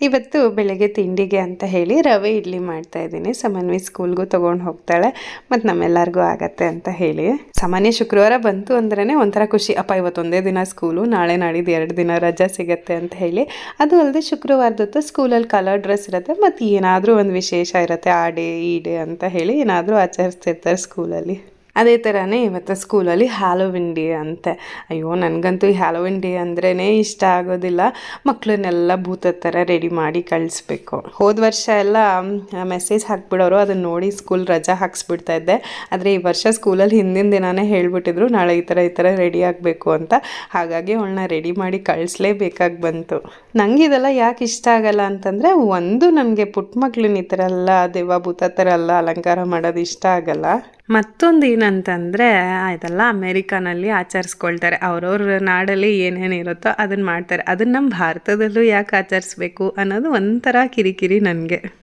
ಇವತ್ತು ಬೆಳಗ್ಗೆ ತಿಂಡಿಗೆ ಅಂತ ಹೇಳಿ ರವೆ ಇಡ್ಲಿ ಮಾಡ್ತಾ ಇದ್ದೀನಿ. ಸಮನ್ವಿ ಸ್ಕೂಲ್ಗೂ ತೊಗೊಂಡು ಹೋಗ್ತಾಳೆ ಮತ್ತು ನಮ್ಮೆಲ್ಲರಿಗೂ ಆಗತ್ತೆ ಅಂತ ಹೇಳಿ. ಸಾಮಾನ್ಯ ಶುಕ್ರವಾರ ಬಂತು ಅಂದ್ರೇ ಒಂಥರ ಖುಷಿ, ಅಪ್ಪ ಇವತ್ತು ಒಂದೇ ದಿನ ಸ್ಕೂಲು, ನಾಳೆ ನಾಡಿದ್ದು 2 ದಿನ ರಜಾ ಸಿಗತ್ತೆ ಅಂತ ಹೇಳಿ. ಅದು ಅಲ್ಲದೆ ಶುಕ್ರವಾರದೊತ್ತು ಸ್ಕೂಲಲ್ಲಿ ಕಲರ್ ಡ್ರೆಸ್ ಇರುತ್ತೆ ಮತ್ತು ಏನಾದರೂ ಒಂದು ವಿಶೇಷ ಇರುತ್ತೆ, ಆ ಡೇ ಈ ಡೇ ಅಂತ ಹೇಳಿ ಏನಾದರೂ ಆಚರಿಸ್ತಿರ್ತಾರೆ ಸ್ಕೂಲಲ್ಲಿ. ಅದೇ ಥರನೇ ಇವತ್ತು ಸ್ಕೂಲಲ್ಲಿ ಹ್ಯಾಲೋವಿನ್ ಡೇ ಅಂತೆ. ಅಯ್ಯೋ ನನಗಂತೂ ಈ ಹ್ಯಾಲೋವಿನ್ ಡೇ ಅಂದ್ರೇ ಇಷ್ಟ ಆಗೋದಿಲ್ಲ. ಮಕ್ಕಳನ್ನೆಲ್ಲ ಭೂತದ ಥರ ರೆಡಿ ಮಾಡಿ ಕಳಿಸ್ಬೇಕು. ಹೋದ ವರ್ಷ ಎಲ್ಲ ಮೆಸೇಜ್ ಹಾಕ್ಬಿಡೋರು, ಅದನ್ನು ನೋಡಿ ಸ್ಕೂಲ್ ರಜಾ ಹಾಕ್ಸ್ಬಿಡ್ತಾ ಇದ್ದೆ. ಆದರೆ ಈ ವರ್ಷ ಸ್ಕೂಲಲ್ಲಿ ಹಿಂದಿನ ದಿನಾನೇ ಹೇಳ್ಬಿಟ್ಟಿದ್ರು ನಾಳೆ ಈ ಥರ ರೆಡಿ ಆಗಬೇಕು ಅಂತ. ಹಾಗಾಗಿ ಅವಳನ್ನ ರೆಡಿ ಮಾಡಿ ಕಳಿಸ್ಲೇಬೇಕಾಗಿ ಬಂತು. ನನಗೆ ಇದೆಲ್ಲ ಯಾಕೆ ಇಷ್ಟ ಆಗಲ್ಲ ಅಂತಂದರೆ, ಒಂದು ನನಗೆ ಪುಟ್ಟ ಮಕ್ಳನ್ನ ಈ ಥರ ಎಲ್ಲ ದೆವ್ವ ಭೂತ ಥರ ಎಲ್ಲ ಅಲಂಕಾರ ಮಾಡೋದು ಇಷ್ಟ ಆಗಲ್ಲ. ಮತ್ತೊಂದು ಏನಂತಂದರೆ, ಇದೆಲ್ಲ ಅಮೇರಿಕಾನಲ್ಲಿ ಆಚರಿಸ್ಕೊಳ್ತಾರೆ. ಅವ್ರವ್ರ ನಾಡಲ್ಲಿ ಏನೇನಿರುತ್ತೋ ಅದನ್ನು ಮಾಡ್ತಾರೆ. ಅದನ್ನು ನಮ್ಮ ಭಾರತದಲ್ಲೂ ಯಾಕೆ ಆಚರಿಸ್ಬೇಕು ಅನ್ನೋದು ಒಂಥರ ಕಿರಿಕಿರಿ ನನಗೆ.